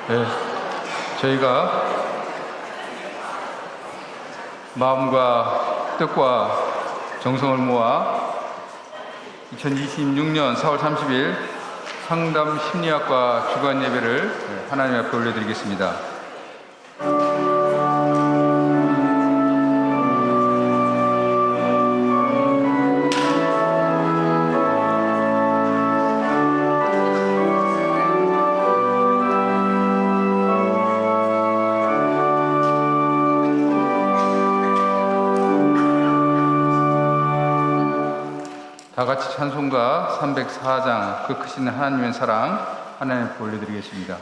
네, 저희가 마음과 뜻과 정성을 모아 2026년 4월 30일 상담 심리학과 주간 예배를 하나님 앞에 올려드리겠습니다. 다 같이 찬송가 304장 그 크신 하나님의 사랑 하나님 앞에 올려드리겠습니다.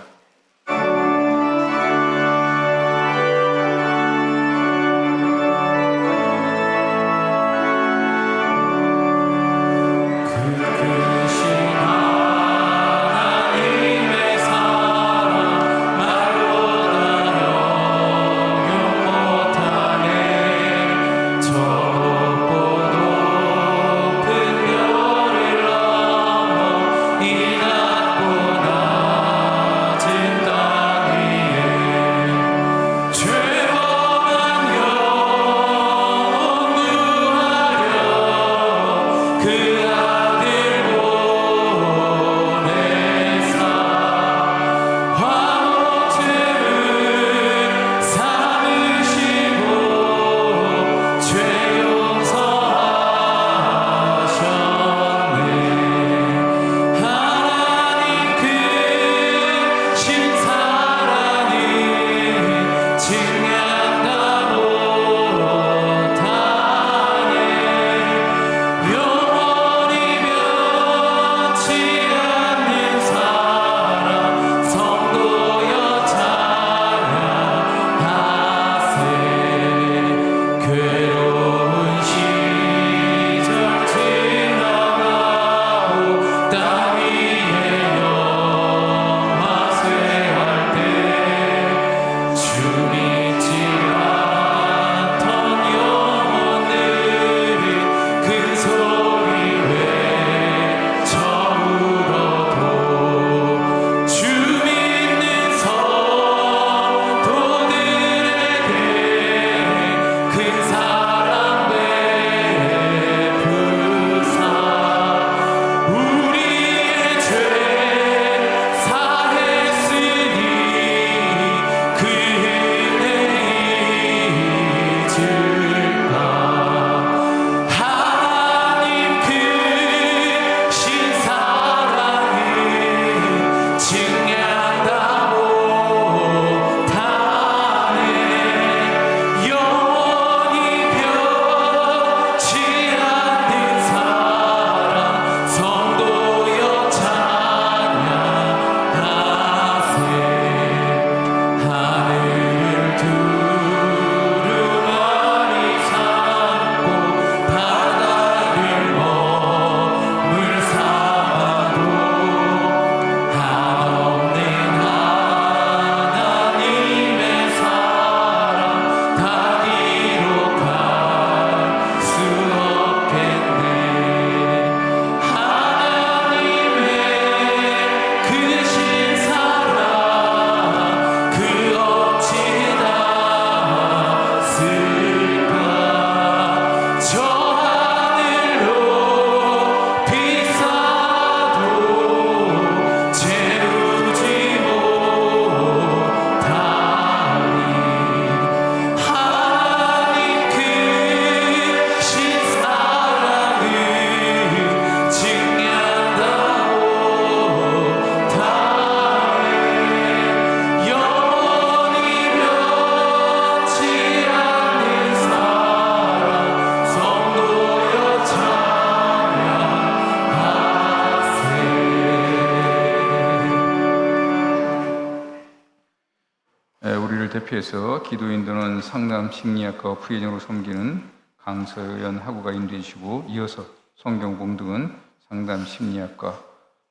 우리를 대표해서 기도 인도는 상담 심리학과 부회장으로 섬기는 강서연 학우가 인도해 주시고, 이어서 성경 봉독은 상담 심리학과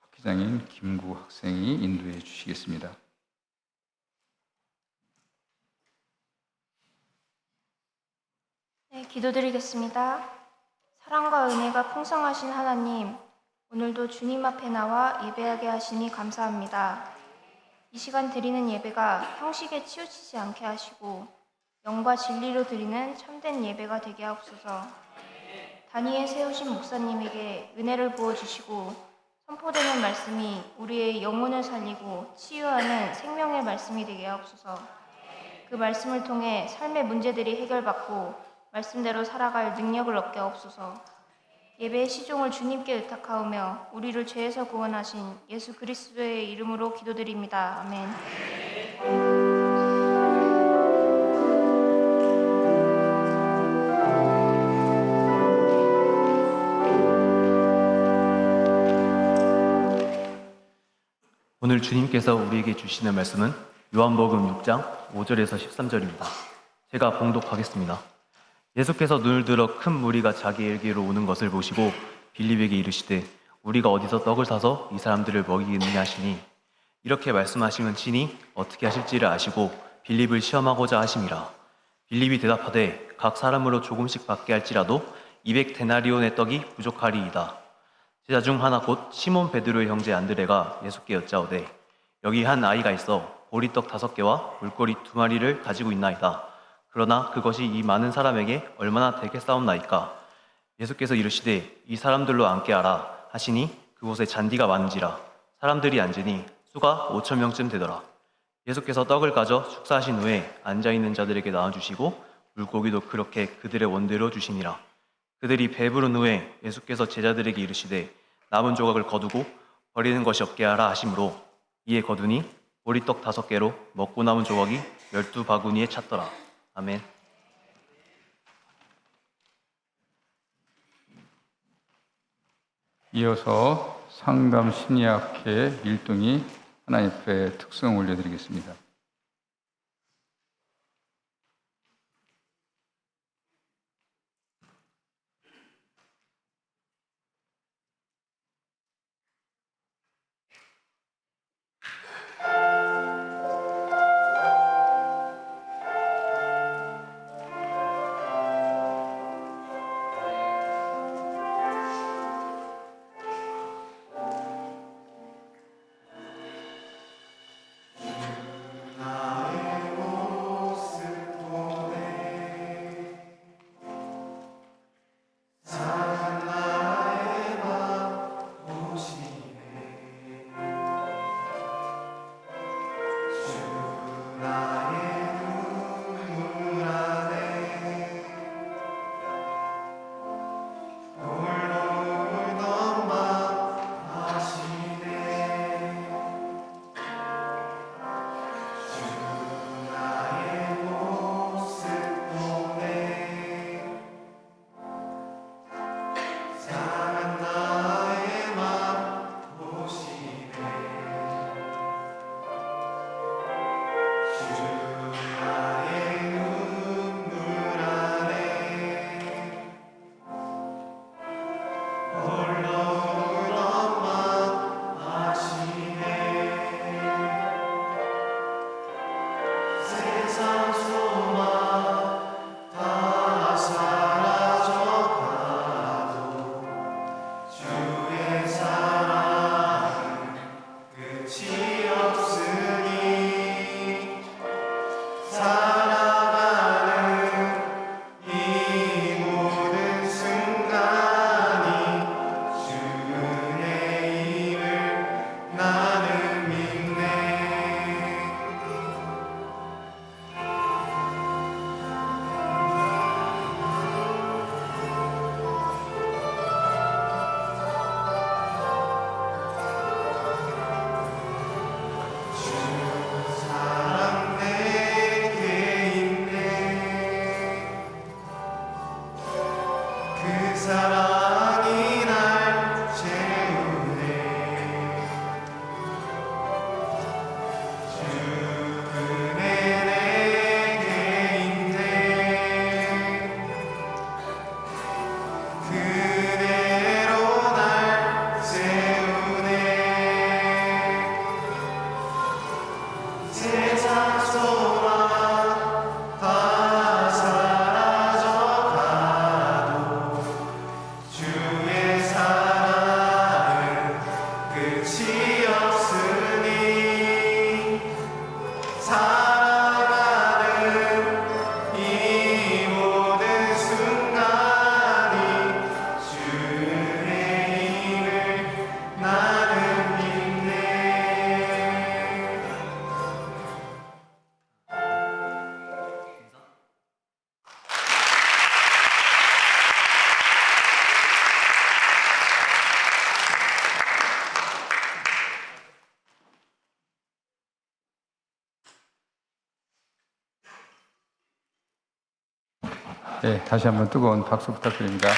학기장인 김구 학생이 인도해 주시겠습니다. 네, 기도드리겠습니다. 사랑과 은혜가 풍성하신 하나님, 오늘도 주님 앞에 나와 예배하게 하시니 감사합니다. 이 시간 드리는 예배가 형식에 치우치지 않게 하시고 영과 진리로 드리는 참된 예배가 되게 하옵소서. 단위에 세우신 목사님에게 은혜를 부어주시고 선포되는 말씀이 우리의 영혼을 살리고 치유하는 생명의 말씀이 되게 하옵소서. 그 말씀을 통해 삶의 문제들이 해결받고 말씀대로 살아갈 능력을 얻게 하옵소서. 예배의 시종을 주님께 의탁하오며 우리를 죄에서 구원하신 예수 그리스도의 이름으로 기도드립니다. 아멘. 오늘 주님께서 우리에게 주시는 말씀은 요한복음 6장 5절에서 13절입니다. 제가 봉독하겠습니다. 예수께서 눈을 들어 큰 무리가 자기에게로 오는 것을 보시고 빌립에게 이르시되 우리가 어디서 떡을 사서 이 사람들을 먹이겠느냐 하시니 이렇게 말씀하시면 친히 어떻게 하실지를 아시고 빌립을 시험하고자 하심이라. 빌립이 대답하되 각 사람으로 조금씩 받게 할지라도 200데나리온의 떡이 부족하리이다. 제자 중 하나 곧 시몬 베드로의 형제 안드레가 예수께 여짜오되 여기 한 아이가 있어 보리떡 5개와 물고기 2마리를 가지고 있나이다. 그러나 그것이 이 많은 사람에게 얼마나 되겠사옵나이까. 예수께서 이르시되 이 사람들로 앉게 하라 하시니 그곳에 잔디가 많은지라 사람들이 앉으니 수가 5,000명쯤 되더라. 예수께서 떡을 가져 축사하신 후에 앉아있는 자들에게 나눠주시고 물고기도 그렇게 그들의 원대로 주시니라. 그들이 배부른 후에 예수께서 제자들에게 이르시되 남은 조각을 거두고 버리는 것이 없게 하라 하심으로 이에 거두니 보리떡 5개로 먹고 남은 조각이 12바구니에 찼더라. 아멘. 이어서 상담 심리학회 일동이 하나님 앞에 특성 올려드리겠습니다. 네, 다시 한번 뜨거운 박수 부탁드립니다.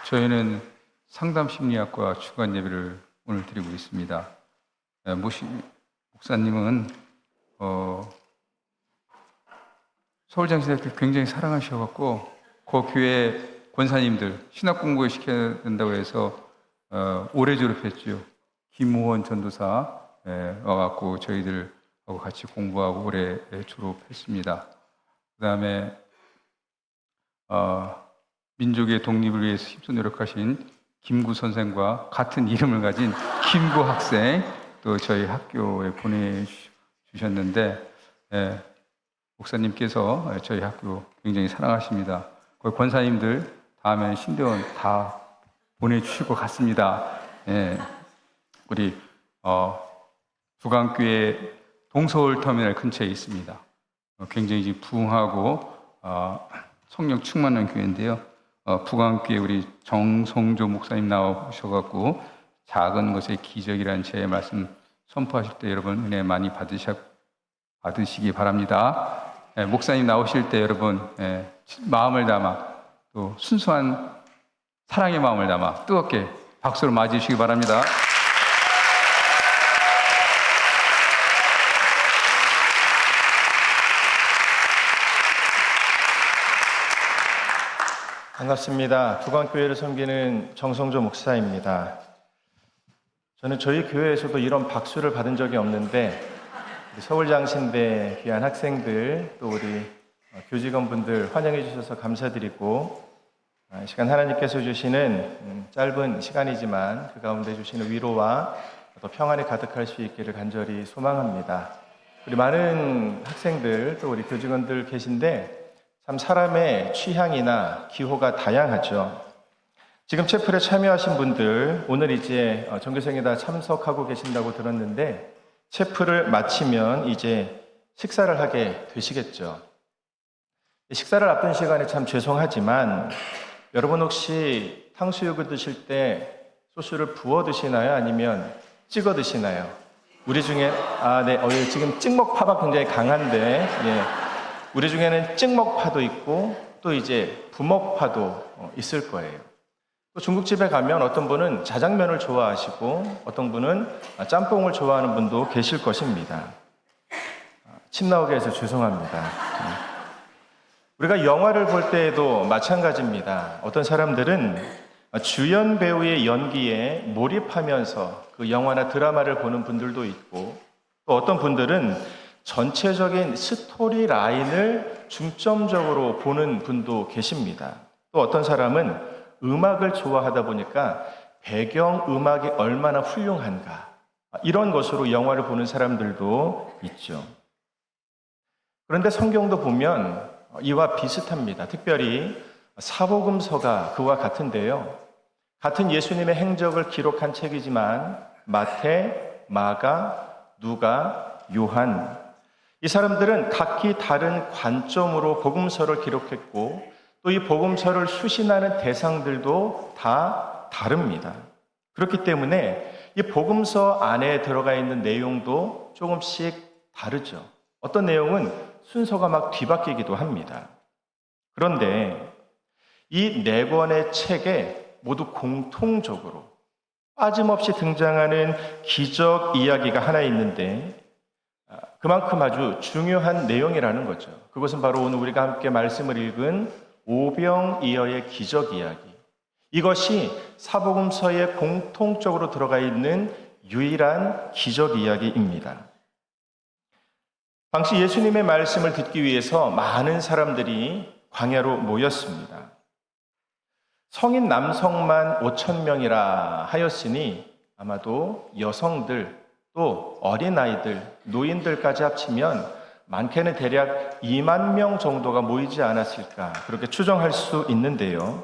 저희는 상담심리학과 주간 예배를 오늘 드리고 있습니다. 목사님은 서울장신대학교 굉장히 사랑하셔갖고 그 교회 권사님들 신학 공부 시켜야 된다고 해서 올해 졸업했죠. 김우원 전도사 와갖고 저희들하고 같이 공부하고 올해 졸업했습니다. 그 다음에 민족의 독립을 위해서 힘써 노력하신 김구 선생과 같은 이름을 가진 김구 학생 또 저희 학교에 보내주셨는데 목사님께서 저희 학교 굉장히 사랑하십니다. 거기 권사님들 다음에 신대원 다 보내주실 것 같습니다. 우리 부강교회 동서울터미널 근처에 있습니다. 굉장히 부흥하고 성령 충만한 교회인데요. 부강교회 우리 정성조 목사님 나오셔갖고 작은 것의 기적이라는 제 말씀 선포하실 때 여러분 은혜 많이 받으시기 바랍니다. 목사님 나오실 때 여러분 마음을 담아 또 순수한 사랑의 마음을 담아 뜨겁게 박수로 맞이해 주시기 바랍니다. 반갑습니다. 부강교회를 섬기는 정성조 목사입니다. 저는 저희 교회에서도 이런 박수를 받은 적이 없는데 서울장신대 귀한 학생들 또 우리 교직원분들 환영해 주셔서 감사드리고 이 시간 하나님께서 주시는 짧은 시간이지만 그 가운데 주시는 위로와 또 평안이 가득할 수 있기를 간절히 소망합니다. 우리 많은 학생들 또 우리 교직원들 계신데 참 사람의 취향이나 기호가 다양하죠. 지금 채플에 참여하신 분들 오늘 이제 전교생에 다 참석하고 계신다고 들었는데 채플을 마치면 이제 식사를 하게 되시겠죠. 식사를 앞둔 시간에 참 죄송하지만 여러분 혹시 탕수육을 드실 때 소스를 부어 드시나요? 아니면 찍어 드시나요? 우리 중에 지금 찍먹파가 굉장히 강한데 우리 중에는 찍먹파도 있고 또 이제 부먹파도 있을 거예요. 또 중국집에 가면 어떤 분은 자장면을 좋아하시고 어떤 분은 짬뽕을 좋아하는 분도 계실 것입니다. 침 나오게 해서 죄송합니다. 우리가 영화를 볼 때에도 마찬가지입니다. 어떤 사람들은 주연 배우의 연기에 몰입하면서 그 영화나 드라마를 보는 분들도 있고 또 어떤 분들은 전체적인 스토리 라인을 중점적으로 보는 분도 계십니다. 또 어떤 사람은 음악을 좋아하다 보니까 배경 음악이 얼마나 훌륭한가 이런 것으로 영화를 보는 사람들도 있죠. 그런데 성경도 보면 이와 비슷합니다. 특별히 사복음서가 그와 같은데요. 같은 예수님의 행적을 기록한 책이지만 마태, 마가, 누가, 요한 이 사람들은 각기 다른 관점으로 복음서를 기록했고 또 이 복음서를 수신하는 대상들도 다 다릅니다. 그렇기 때문에 이 복음서 안에 들어가 있는 내용도 조금씩 다르죠. 어떤 내용은 순서가 막 뒤바뀌기도 합니다. 그런데 이 네 권의 책에 모두 공통적으로 빠짐없이 등장하는 기적 이야기가 하나 있는데 그만큼 아주 중요한 내용이라는 거죠. 그것은 바로 오늘 우리가 함께 말씀을 읽은 오병이어의 기적 이야기. 이것이 사복음서에 공통적으로 들어가 있는 유일한 기적 이야기입니다. 당시 예수님의 말씀을 듣기 위해서 많은 사람들이 광야로 모였습니다. 성인 남성만 5,000명이라 하였으니 아마도 여성들 또 어린아이들, 노인들까지 합치면 많게는 대략 2만 명 정도가 모이지 않았을까 그렇게 추정할 수 있는데요.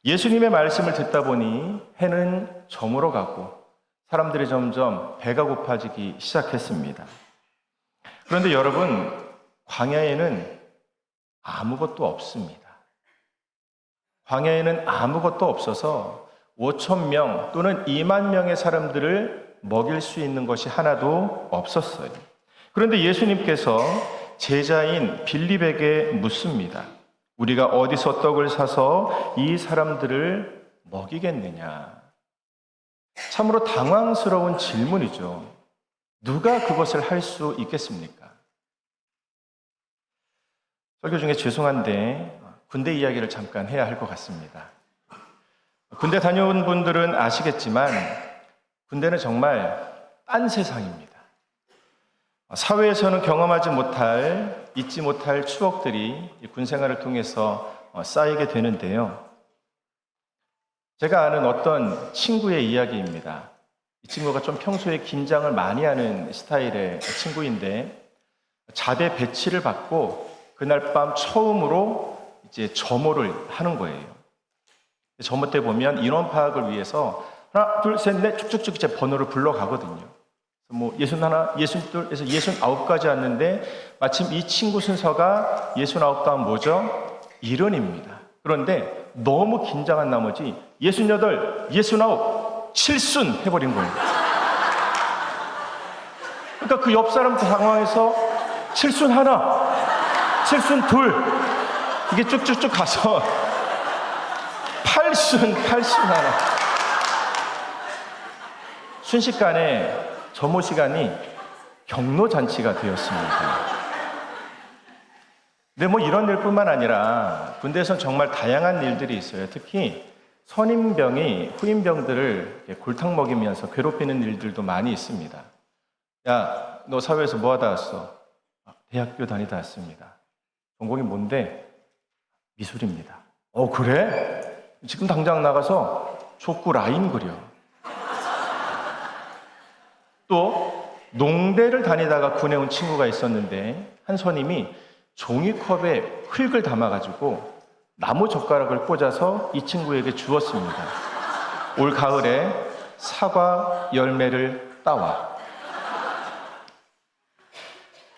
예수님의 말씀을 듣다 보니 해는 저물어 가고 사람들이 점점 배가 고파지기 시작했습니다. 그런데 여러분, 광야에는 아무것도 없습니다. 광야에는 아무것도 없어서 5,000명 또는 2만 명의 사람들을 먹일 수 있는 것이 하나도 없었어요. 그런데 예수님께서 제자인 빌립에게 묻습니다. 우리가 어디서 떡을 사서 이 사람들을 먹이겠느냐? 참으로 당황스러운 질문이죠. 누가 그것을 할 수 있겠습니까? 설교 중에 죄송한데 군대 이야기를 잠깐 해야 할 것 같습니다. 군대 다녀온 분들은 아시겠지만 군대는 정말 딴 세상입니다. 사회에서는 경험하지 못할, 잊지 못할 추억들이 군 생활을 통해서 쌓이게 되는데요. 제가 아는 어떤 친구의 이야기입니다. 이 친구가 좀 평소에 긴장을 많이 하는 스타일의 친구인데 자대 배치를 받고 그날 밤 처음으로 이제 점호를 하는 거예요. 점호 때 보면 인원 파악을 위해서 하나, 둘, 셋, 넷 쭉쭉쭉 이제 번호를 불러가거든요. 뭐 61, 62에서 69까지 왔는데 마침 이 친구 순서가 69 다음 뭐죠? 70입니다. 그런데 너무 긴장한 나머지 68, 69, 7순 해버린 거예요. 그러니까 그 옆 사람 당황해서 7순 하나, 7순 둘, 이게 쭉쭉쭉 가서 8순 하나. 순식간에 점호 시간이 경로잔치가 되었습니다. 근데 뭐 이런 일뿐만 아니라 군대에서는 정말 다양한 일들이 있어요. 특히 선임병이 후임병들을 골탕 먹이면서 괴롭히는 일들도 많이 있습니다. 야, 너 사회에서 뭐 하다 왔어? 대학교 다니다 왔습니다. 전공이 뭔데? 미술입니다. 그래? 지금 당장 나가서 족구 라인 그려. 또 농대를 다니다가 군에 온 친구가 있었는데 한 선임이 종이컵에 흙을 담아가지고 나무 젓가락을 꽂아서 이 친구에게 주었습니다. 올 가을에 사과 열매를 따와.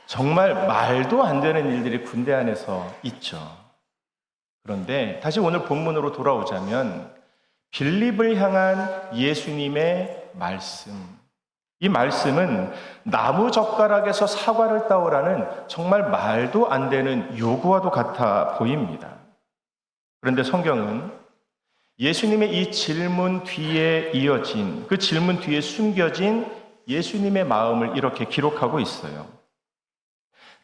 정말 말도 안 되는 일들이 군대 안에서 있죠. 그런데 다시 오늘 본문으로 돌아오자면 빌립을 향한 예수님의 말씀. 이 말씀은 나무 젓가락에서 사과를 따오라는 정말 말도 안 되는 요구와도 같아 보입니다. 그런데 성경은 예수님의 이 질문 뒤에 이어진, 그 질문 뒤에 숨겨진 예수님의 마음을 이렇게 기록하고 있어요.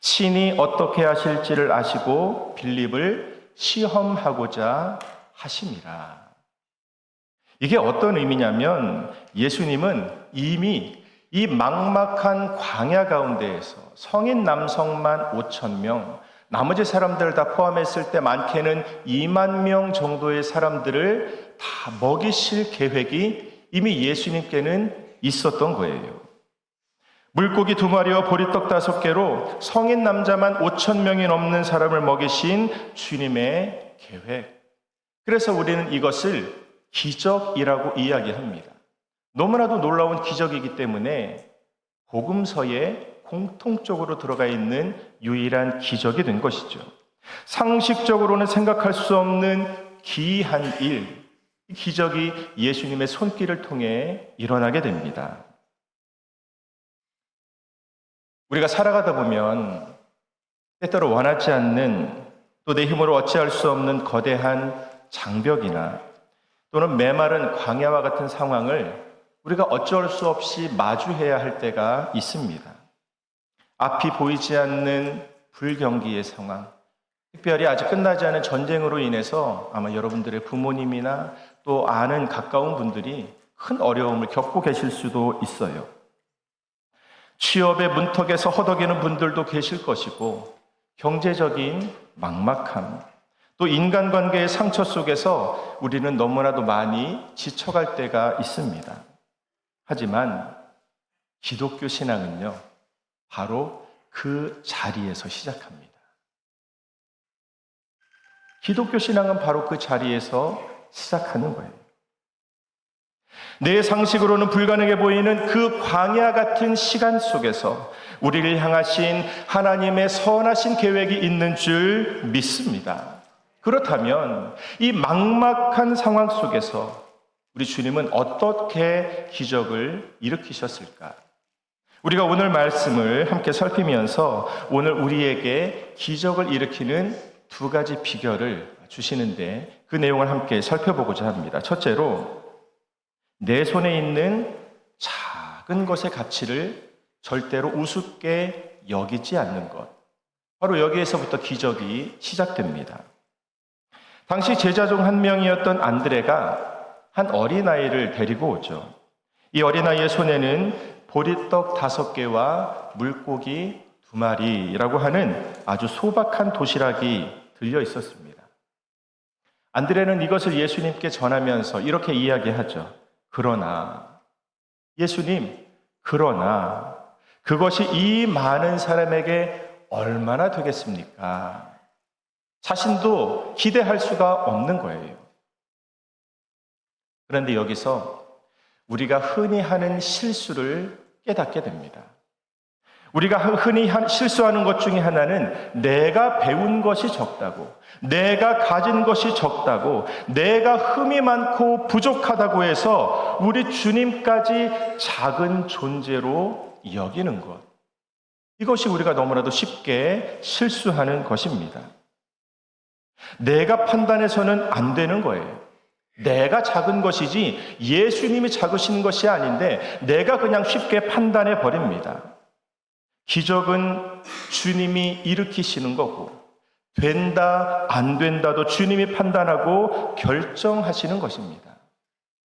친히 어떻게 하실지를 아시고 빌립을 시험하고자 하심이라. 이게 어떤 의미냐면 예수님은 이미 이 막막한 광야 가운데에서 성인 남성만 5,000명, 나머지 사람들을 다 포함했을 때 많게는 2만 명 정도의 사람들을 다 먹이실 계획이 이미 예수님께는 있었던 거예요. 물고기 2마리와 보리떡 5개로 성인 남자만 5,000명이 넘는 사람을 먹이신 주님의 계획. 그래서 우리는 이것을 기적이라고 이야기합니다. 너무나도 놀라운 기적이기 때문에 복음서에 공통적으로 들어가 있는 유일한 기적이 된 것이죠. 상식적으로는 생각할 수 없는 기이한 일, 이 기적이 예수님의 손길을 통해 일어나게 됩니다. 우리가 살아가다 보면 때때로 원하지 않는, 또 내 힘으로 어찌할 수 없는 거대한 장벽이나 또는 메마른 광야와 같은 상황을 우리가 어쩔 수 없이 마주해야 할 때가 있습니다. 앞이 보이지 않는 불경기의 상황, 특별히 아직 끝나지 않은 전쟁으로 인해서 아마 여러분들의 부모님이나 또 아는 가까운 분들이 큰 어려움을 겪고 계실 수도 있어요. 취업의 문턱에서 허덕이는 분들도 계실 것이고, 경제적인 막막함, 또 인간관계의 상처 속에서 우리는 너무나도 많이 지쳐갈 때가 있습니다. 하지만 기독교 신앙은요, 바로 그 자리에서 시작합니다. 기독교 신앙은 바로 그 자리에서 시작하는 거예요. 내 상식으로는 불가능해 보이는 그 광야 같은 시간 속에서 우리를 향하신 하나님의 선하신 계획이 있는 줄 믿습니다. 그렇다면 이 막막한 상황 속에서 우리 주님은 어떻게 기적을 일으키셨을까? 우리가 오늘 말씀을 함께 살피면서 오늘 우리에게 기적을 일으키는 두 가지 비결을 주시는데 그 내용을 함께 살펴보고자 합니다. 첫째로, 내 손에 있는 작은 것의 가치를 절대로 우습게 여기지 않는 것. 바로 여기에서부터 기적이 시작됩니다. 당시 제자 중 한 명이었던 안드레가 한 어린아이를 데리고 오죠. 이 어린아이의 손에는 보리떡 5개와 물고기 2마리라고 하는 아주 소박한 도시락이 들려 있었습니다. 안드레는 이것을 예수님께 전하면서 이렇게 이야기하죠. 그러나 예수님, 그러나 그것이 이 많은 사람에게 얼마나 되겠습니까? 자신도 기대할 수가 없는 거예요. 그런데 여기서 우리가 흔히 하는 실수를 깨닫게 됩니다. 우리가 흔히 실수하는 것 중에 하나는 내가 배운 것이 적다고, 내가 가진 것이 적다고, 내가 흠이 많고 부족하다고 해서 우리 주님까지 작은 존재로 여기는 것. 이것이 우리가 너무나도 쉽게 실수하는 것입니다. 내가 판단해서는 안 되는 거예요. 내가 작은 것이지 예수님이 작으신 것이 아닌데 내가 그냥 쉽게 판단해 버립니다. 기적은 주님이 일으키시는 거고 된다 안 된다도 주님이 판단하고 결정하시는 것입니다.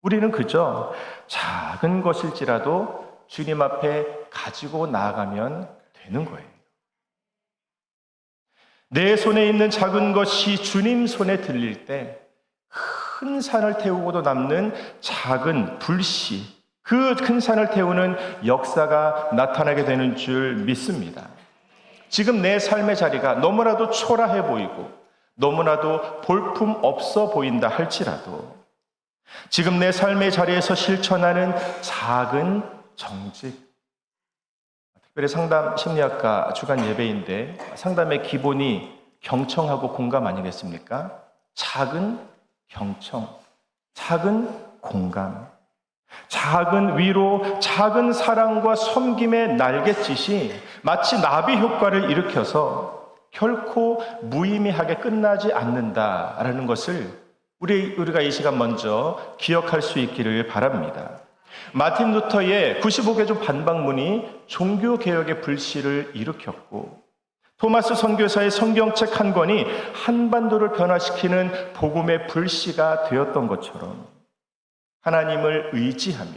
우리는 그저 작은 것일지라도 주님 앞에 가지고 나아가면 되는 거예요. 내 손에 있는 작은 것이 주님 손에 들릴 때 큰 산을 태우고도 남는 작은 불씨, 그 큰 산을 태우는 역사가 나타나게 되는 줄 믿습니다. 지금 내 삶의 자리가 너무나도 초라해 보이고 너무나도 볼품 없어 보인다 할지라도 지금 내 삶의 자리에서 실천하는 작은 정직, 특별히 상담 심리학과 주간 예배인데 상담의 기본이 경청하고 공감 아니겠습니까? 작은 경청, 작은 공감, 작은 위로, 작은 사랑과 섬김의 날갯짓이 마치 나비 효과를 일으켜서 결코 무의미하게 끝나지 않는다라는 것을 우리가 이 시간 먼저 기억할 수 있기를 바랍니다. 마틴 루터의 95개 조 반박문이 종교개혁의 불씨를 일으켰고 토마스 선교사의 성경책 한 권이 한반도를 변화시키는 복음의 불씨가 되었던 것처럼 하나님을 의지하며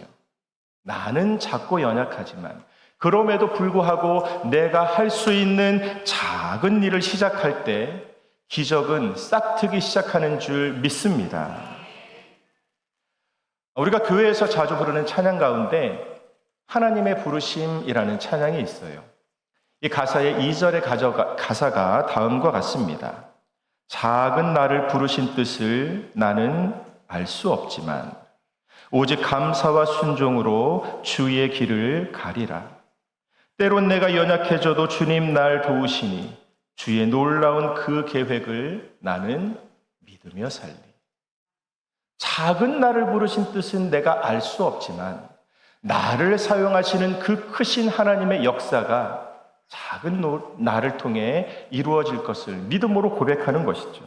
나는 작고 연약하지만 그럼에도 불구하고 내가 할 수 있는 작은 일을 시작할 때 기적은 싹트기 시작하는 줄 믿습니다. 우리가 교회에서 자주 부르는 찬양 가운데 하나님의 부르심이라는 찬양이 있어요. 이 가사의 2절의 가사가 다음과 같습니다. 작은 나를 부르신 뜻을 나는 알 수 없지만 오직 감사와 순종으로 주의 길을 가리라. 때론 내가 연약해져도 주님 날 도우시니 주의 놀라운 그 계획을 나는 믿으며 살리. 작은 나를 부르신 뜻은 내가 알 수 없지만 나를 사용하시는 그 크신 하나님의 역사가 작은 나를 통해 이루어질 것을 믿음으로 고백하는 것이죠.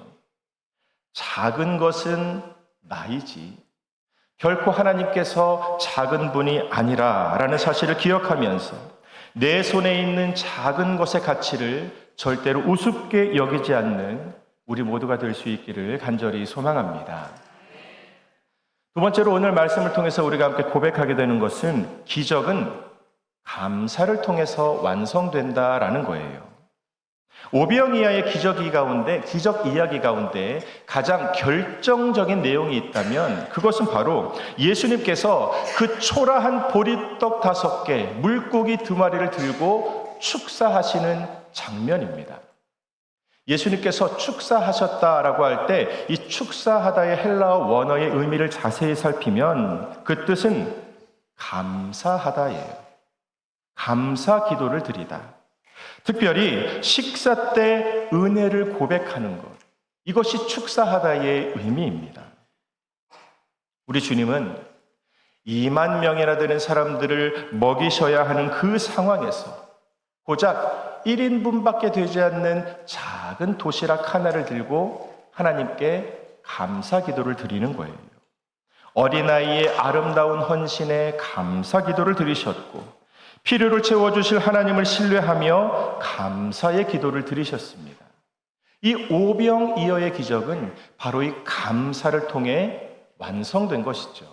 작은 것은 나이지 결코 하나님께서 작은 분이 아니라라는 사실을 기억하면서 내 손에 있는 작은 것의 가치를 절대로 우습게 여기지 않는 우리 모두가 될 수 있기를 간절히 소망합니다. 두 번째로 오늘 말씀을 통해서 우리가 함께 고백하게 되는 것은 기적은 감사를 통해서 완성된다라는 거예요. 오병이어의 기적 이야기 가운데 가장 결정적인 내용이 있다면 그것은 바로 예수님께서 그 초라한 보리떡 5개, 물고기 2마리를 들고 축사하시는 장면입니다. 예수님께서 축사하셨다라고 할 때 이 축사하다의 헬라어 원어의 의미를 자세히 살피면 그 뜻은 감사하다예요. 감사 기도를 드리다. 특별히 식사 때 은혜를 고백하는 것. 이것이 축사하다의 의미입니다. 우리 주님은 2만 명이나 되는 사람들을 먹이셔야 하는 그 상황에서 고작 1인분밖에 되지 않는 작은 도시락 하나를 들고 하나님께 감사 기도를 드리는 거예요. 어린아이의 아름다운 헌신에 감사 기도를 드리셨고 필요를 채워주실 하나님을 신뢰하며 감사의 기도를 드리셨습니다. 이 오병이어의 기적은 바로 이 감사를 통해 완성된 것이죠.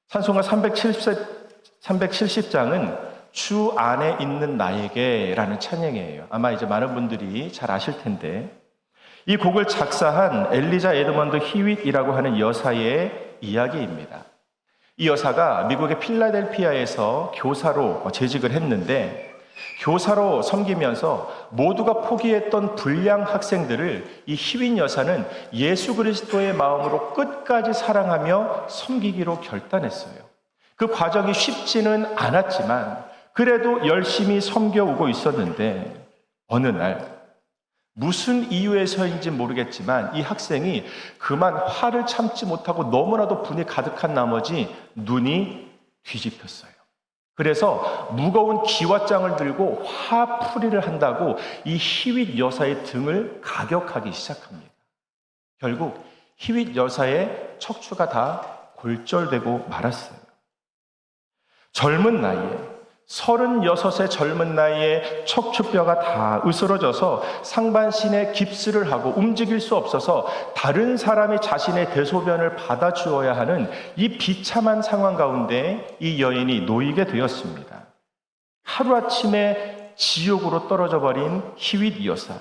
찬송가 370장은 주 안에 있는 나에게 라는 찬양이에요. 아마 이제 많은 분들이 잘 아실 텐데 이 곡을 작사한 엘리자 에드먼드 히윗이라고 하는 여사의 이야기입니다. 이 여사가 미국의 필라델피아에서 교사로 재직을 했는데 교사로 섬기면서 모두가 포기했던 불량 학생들을 이 히윗 여사는 예수 그리스도의 마음으로 끝까지 사랑하며 섬기기로 결단했어요. 그 과정이 쉽지는 않았지만 그래도 열심히 섬겨오고 있었는데 어느 날 무슨 이유에서인지 모르겠지만 이 학생이 그만 화를 참지 못하고 너무나도 분이 가득한 나머지 눈이 뒤집혔어요. 그래서 무거운 기왓장을 들고 화풀이를 한다고 이 히윗 여사의 등을 가격하기 시작합니다. 결국 히윗 여사의 척추가 다 골절되고 말았어요. 젊은 나이에 36의 젊은 나이에 척추뼈가 다 으스러져서 상반신에 깁스를 하고 움직일 수 없어서 다른 사람이 자신의 대소변을 받아주어야 하는 이 비참한 상황 가운데 이 여인이 놓이게 되었습니다. 하루아침에 지옥으로 떨어져 버린 히윗 여사.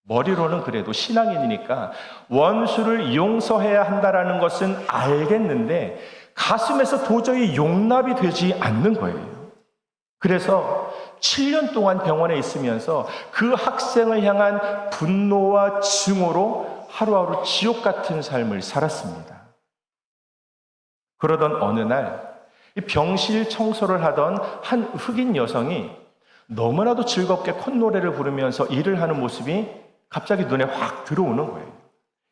머리로는 그래도 신앙인이니까 원수를 용서해야 한다라는 것은 알겠는데 가슴에서 도저히 용납이 되지 않는 거예요. 그래서 7년 동안 병원에 있으면서 그 학생을 향한 분노와 증오로 하루하루 지옥 같은 삶을 살았습니다. 그러던 어느 날 병실 청소를 하던 한 흑인 여성이 너무나도 즐겁게 콧노래를 부르면서 일을 하는 모습이 갑자기 눈에 확 들어오는 거예요.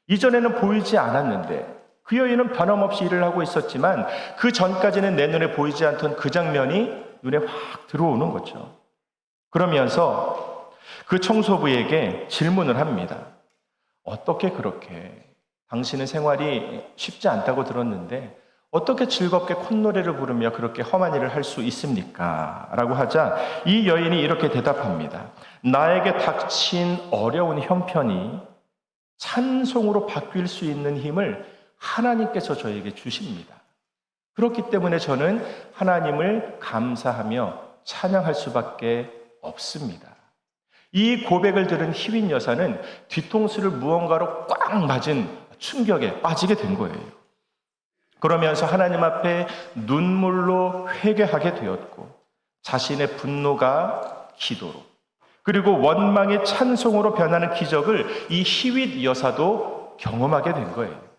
이전에는 보이지 않았는데 그 여인은 변함없이 일을 하고 있었지만 그 전까지는 내 눈에 보이지 않던 그 장면이 눈에 확 들어오는 거죠. 그러면서 그 청소부에게 질문을 합니다. 어떻게 그렇게 당신은 생활이 쉽지 않다고 들었는데 어떻게 즐겁게 콧노래를 부르며 그렇게 험한 일을 할 수 있습니까? 라고 하자 이 여인이 이렇게 대답합니다. 나에게 닥친 어려운 형편이 찬송으로 바뀔 수 있는 힘을 하나님께서 저에게 주십니다. 그렇기 때문에 저는 하나님을 감사하며 찬양할 수밖에 없습니다. 이 고백을 들은 히윗 여사는 뒤통수를 무언가로 꽉 맞은 충격에 빠지게 된 거예요. 그러면서 하나님 앞에 눈물로 회개하게 되었고 자신의 분노가 기도로 그리고 원망의 찬송으로 변하는 기적을 이 히윗 여사도 경험하게 된 거예요.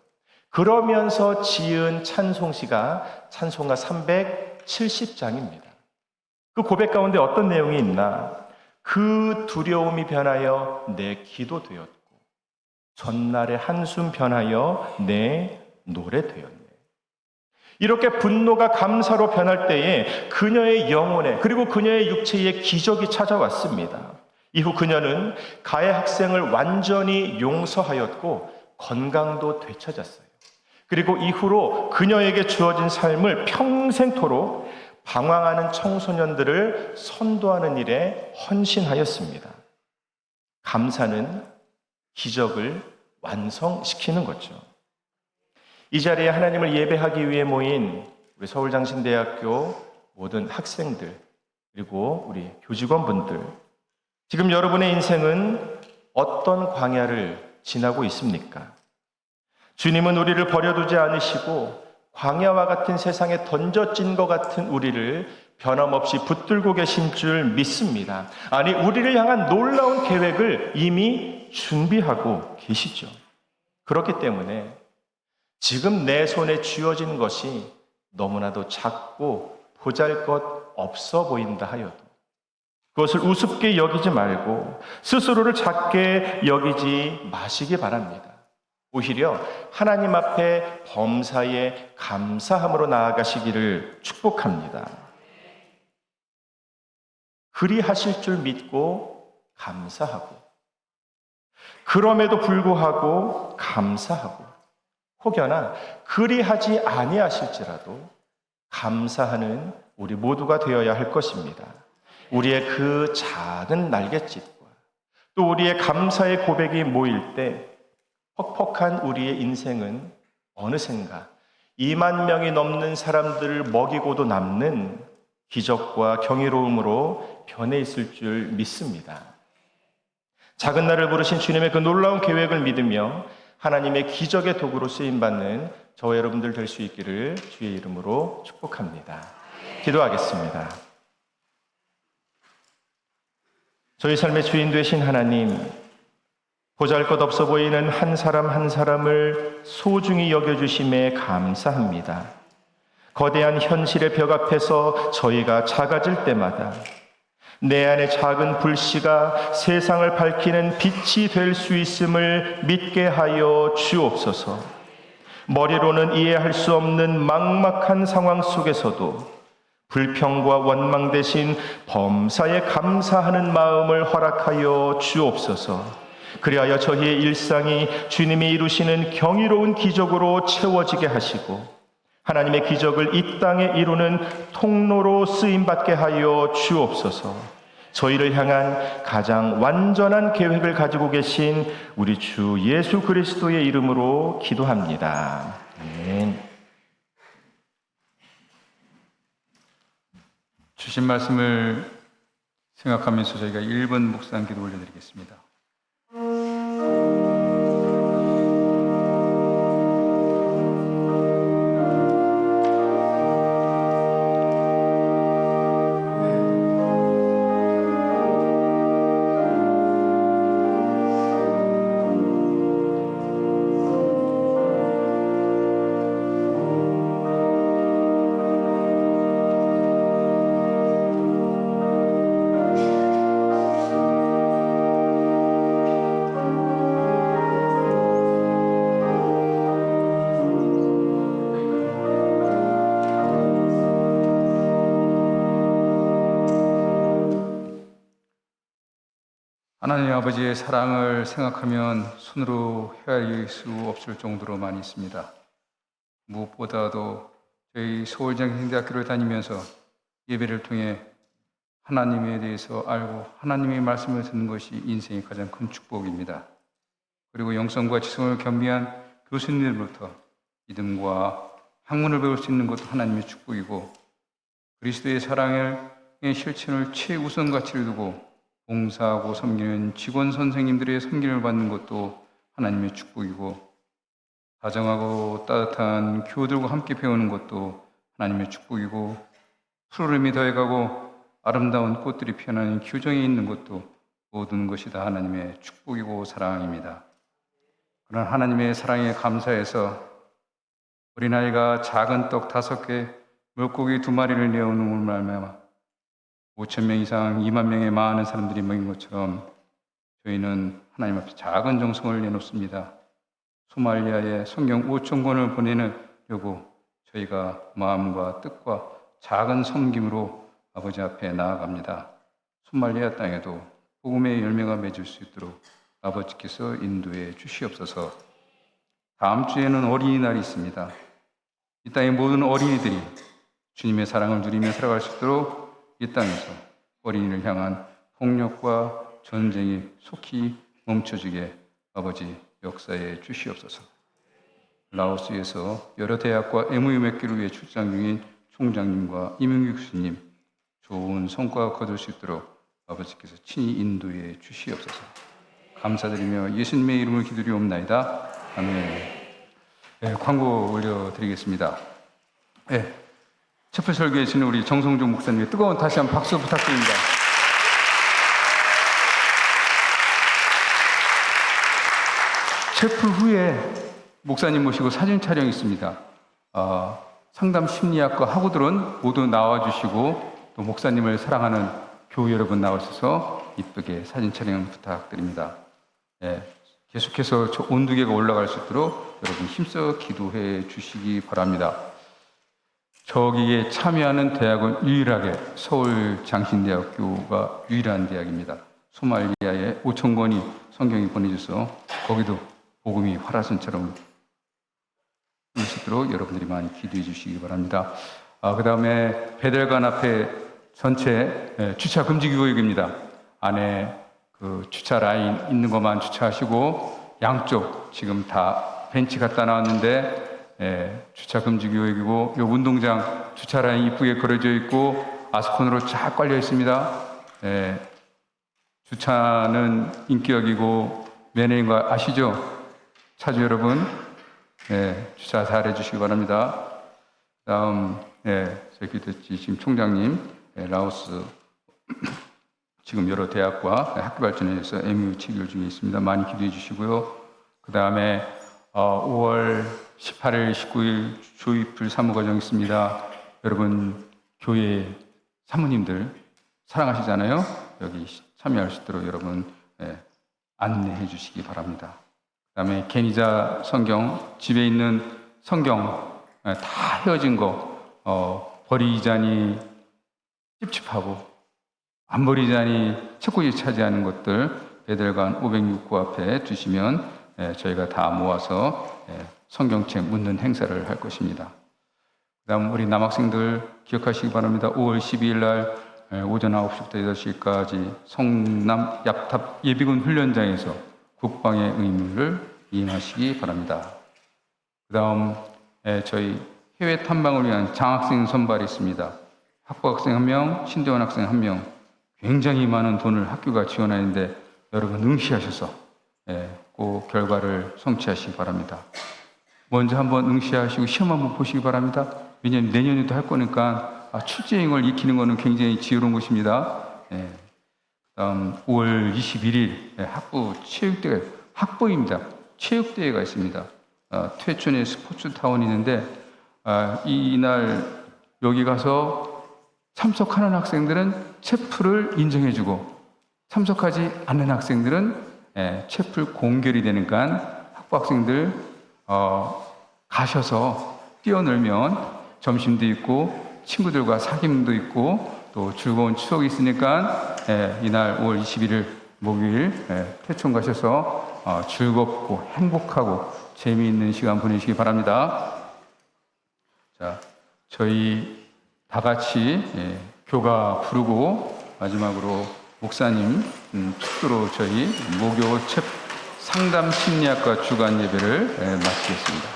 그러면서 지은 찬송시가 찬송가 370장입니다. 그 고백 가운데 어떤 내용이 있나? 그 두려움이 변하여 내 기도 되었고 전날의 한숨 변하여 내 노래 되었네. 이렇게 분노가 감사로 변할 때에 그녀의 영혼에 그리고 그녀의 육체에 기적이 찾아왔습니다. 이후 그녀는 가해 학생을 완전히 용서하였고 건강도 되찾았어요. 그리고 이후로 그녀에게 주어진 삶을 평생토록 방황하는 청소년들을 선도하는 일에 헌신하였습니다. 감사는 기적을 완성시키는 거죠. 이 자리에 하나님을 예배하기 위해 모인 우리 서울장신대학교 모든 학생들 그리고 우리 교직원분들, 지금 여러분의 인생은 어떤 광야를 지나고 있습니까? 주님은 우리를 버려두지 않으시고 광야와 같은 세상에 던져진 것 같은 우리를 변함없이 붙들고 계신 줄 믿습니다. 아니, 우리를 향한 놀라운 계획을 이미 준비하고 계시죠. 그렇기 때문에 지금 내 손에 쥐어진 것이 너무나도 작고 보잘것 없어 보인다 하여도 그것을 우습게 여기지 말고 스스로를 작게 여기지 마시기 바랍니다. 오히려 하나님 앞에 범사에 감사함으로 나아가시기를 축복합니다. 그리하실 줄 믿고 감사하고, 그럼에도 불구하고 감사하고, 혹여나 그리하지 아니하실지라도 감사하는 우리 모두가 되어야 할 것입니다. 우리의 그 작은 날갯짓과 또 우리의 감사의 고백이 모일 때 퍽퍽한 우리의 인생은 어느샌가 2만 명이 넘는 사람들을 먹이고도 남는 기적과 경이로움으로 변해 있을 줄 믿습니다. 작은 나를 부르신 주님의 그 놀라운 계획을 믿으며 하나님의 기적의 도구로 쓰임받는 저와 여러분들 될 수 있기를 주의 이름으로 축복합니다. 기도하겠습니다. 저희 삶의 주인 되신 하나님, 보잘것없어 보이는 한 사람 한 사람을 소중히 여겨주심에 감사합니다. 거대한 현실의 벽 앞에서 저희가 작아질 때마다 내 안의 작은 불씨가 세상을 밝히는 빛이 될 수 있음을 믿게 하여 주옵소서. 머리로는 이해할 수 없는 막막한 상황 속에서도 불평과 원망 대신 범사에 감사하는 마음을 허락하여 주옵소서. 그리하여 저희의 일상이 주님이 이루시는 경이로운 기적으로 채워지게 하시고 하나님의 기적을 이 땅에 이루는 통로로 쓰임받게 하여 주옵소서. 저희를 향한 가장 완전한 계획을 가지고 계신 우리 주 예수 그리스도의 이름으로 기도합니다. 아멘. 주신 말씀을 생각하면서 저희가 1분 묵상 기도 올려드리겠습니다. 하나님 아버지의 사랑을 생각하면 손으로 헤아릴 수 없을 정도로 많이 있습니다. 무엇보다도 저희 서울장신대학교를 다니면서 예배를 통해 하나님에 대해서 알고 하나님의 말씀을 듣는 것이 인생의 가장 큰 축복입니다. 그리고 영성과 지성을 겸비한 교수님들부터 믿음과 학문을 배울 수 있는 것도 하나님의 축복이고, 그리스도의 사랑의 실천을 최우선 가치를 두고 봉사하고 섬기는 직원 선생님들의 섬김을 받는 것도 하나님의 축복이고, 다정하고 따뜻한 교우들과 함께 배우는 것도 하나님의 축복이고, 푸르름이 더해가고 아름다운 꽃들이 피어나는 규정에 있는 것도 모든 것이 다 하나님의 축복이고 사랑입니다. 그런 하나님의 사랑에 감사해서 어린아이가 작은 떡 5개, 물고기 2마리를 내어놓음을 말미암아 5,000명 이상 2만 명의 많은 사람들이 모인 것처럼 저희는 하나님 앞에 작은 정성을 내놓습니다. 소말리아에 성경 5,000권을 보내려고 저희가 마음과 뜻과 작은 섬김으로 아버지 앞에 나아갑니다. 소말리아 땅에도 복음의 열매가 맺을 수 있도록 아버지께서 인도해 주시옵소서. 다음 주에는 어린이날이 있습니다. 이 땅의 모든 어린이들이 주님의 사랑을 누리며 살아갈 수 있도록 이 땅에서 어린이를 향한 폭력과 전쟁이 속히 멈춰지게 아버지 역사해 주시옵소서. 라오스에서 여러 대학과 MOU 맺기를 위해 출장 중인 총장님과 이명규 교수님 좋은 성과가 거둘 수 있도록 아버지께서 친히 인도해 주시옵소서. 감사드리며 예수님의 이름을 기도리옵나이다. 아멘. 네, 광고 올려드리겠습니다. 네. 첫 설교해 주시는 우리 정성조 목사님의 뜨거운 다시 한번 박수 부탁드립니다. 체프 후에 목사님 모시고 사진 촬영이 있습니다. 상담 심리학과 학우들은 모두 나와주시고 또 목사님을 사랑하는 교우 여러분 나오셔서 이쁘게 사진 촬영 부탁드립니다. 네, 계속해서 저 온두계가 올라갈 수 있도록 여러분 힘써 기도해 주시기 바랍니다. 저기에 참여하는 대학은 유일하게 서울장신대학교가 유일한 대학입니다. 소말리아에 5천 권이 성경이 보내져서 거기도 복음이 화라산처럼 올 수 있도록 여러분들이 많이 기도해 주시기 바랍니다. 그 다음에 베델관 앞에 전체 주차 금지 구역입니다. 안에 그 주차 라인 있는 것만 주차하시고 양쪽 지금 다 벤치 갖다 놨는데 주차 금지 구역이고 요 운동장 주차 라인 이쁘게 걸어져 있고 아스콘으로 쫙 깔려 있습니다. 주차는 인격이고 매너인 거 아시죠? 차주 여러분, 주차 잘 해주시기 바랍니다. 다음, 저기 됐지 지금 총장님, 라오스 지금 여러 대학과 학교 발전에 대해서 MOU 체결 중에 있습니다. 많이 기도해 주시고요. 그 다음에 5월 18일, 19일 조이풀 사무과정 있습니다. 여러분 교회 사모님들 사랑하시잖아요. 여기 참여할 수 있도록 여러분 안내해 주시기 바랍니다. 그 다음에 개니자 성경, 집에 있는 성경 다 헤어진 거 버리자니 찝찝하고 안 버리자니 책꽂이 차지하는 것들 베델관 506구 앞에 두시면 저희가 다 모아서 성경책 묻는 행사를 할 것입니다. 그 다음 우리 남학생들 기억하시기 바랍니다. 5월 12일 날 오전 9시부터 8시까지 성남 야탑 예비군 훈련장에서 국방의 의무를 이행하시기 바랍니다. 그 다음 저희 해외 탐방을 위한 장학생 선발이 있습니다. 학부학생 1명, 신대원 학생 1명, 굉장히 많은 돈을 학교가 지원하는데 여러분 응시하셔서 꼭 결과를 성취하시기 바랍니다. 먼저 한번 응시하시고 시험 한번 보시기 바랍니다. 왜냐하면 내년에도 할 거니까 출제행을 익히는 것은 굉장히 지혜로운 것입니다. 다음 5월 21일 학부 체육대회, 학부입니다. 체육대회가 있습니다. 퇴촌에 스포츠타운이 있는데 이날 여기 가서 참석하는 학생들은 체플을 인정해주고 참석하지 않는 학생들은 체플 공결이 되니까 학부 학생들 가셔서 뛰어놀면 점심도 있고 친구들과 사귐도 있고 또 즐거운 추억이 있으니까 이날 5월 21일 목요일 태촌 가셔서 즐겁고 행복하고 재미있는 시간 보내시기 바랍니다. 자, 저희 다 같이 교가 부르고 마지막으로 목사님 축도로 저희 목요 상담 심리학과 주간 예배를 마치겠습니다.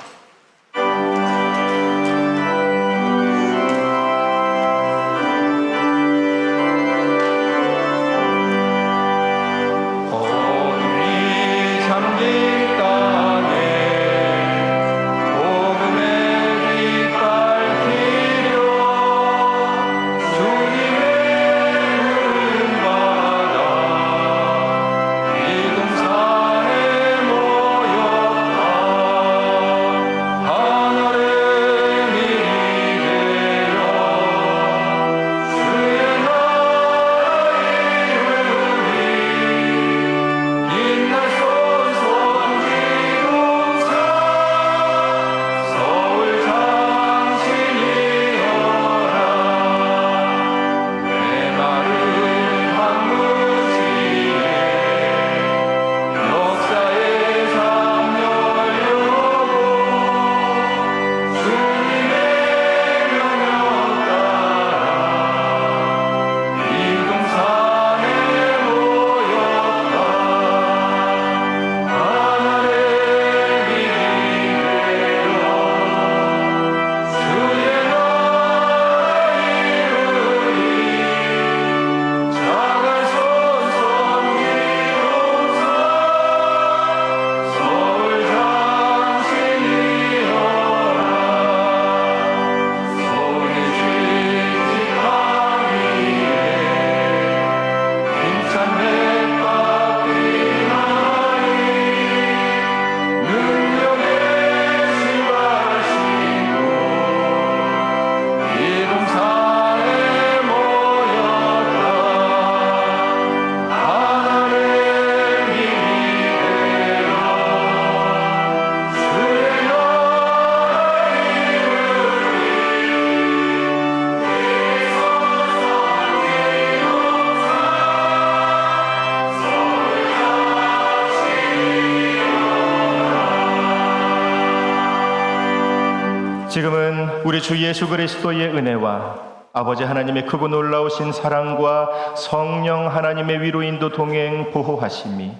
우리 주 예수 그리스도의 은혜와 아버지 하나님의 크고 놀라우신 사랑과 성령 하나님의 위로인도 동행 보호하심이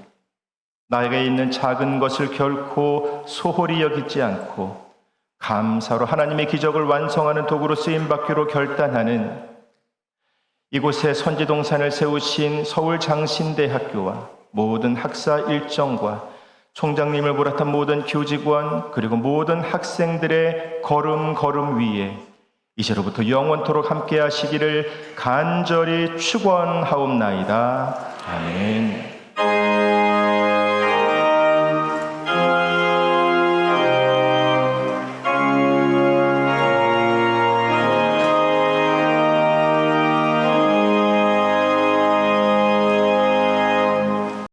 나에게 있는 작은 것을 결코 소홀히 여기지 않고 감사로 하나님의 기적을 완성하는 도구로 쓰임받기로 결단하는 이곳에 선지동산을 세우신 서울장신대학교와 모든 학사 일정과 총장님을 비롯한 모든 교직원 그리고 모든 학생들의 걸음 위에 이제로부터 영원토록 함께 하시기를 간절히 축원하옵나이다. 아멘.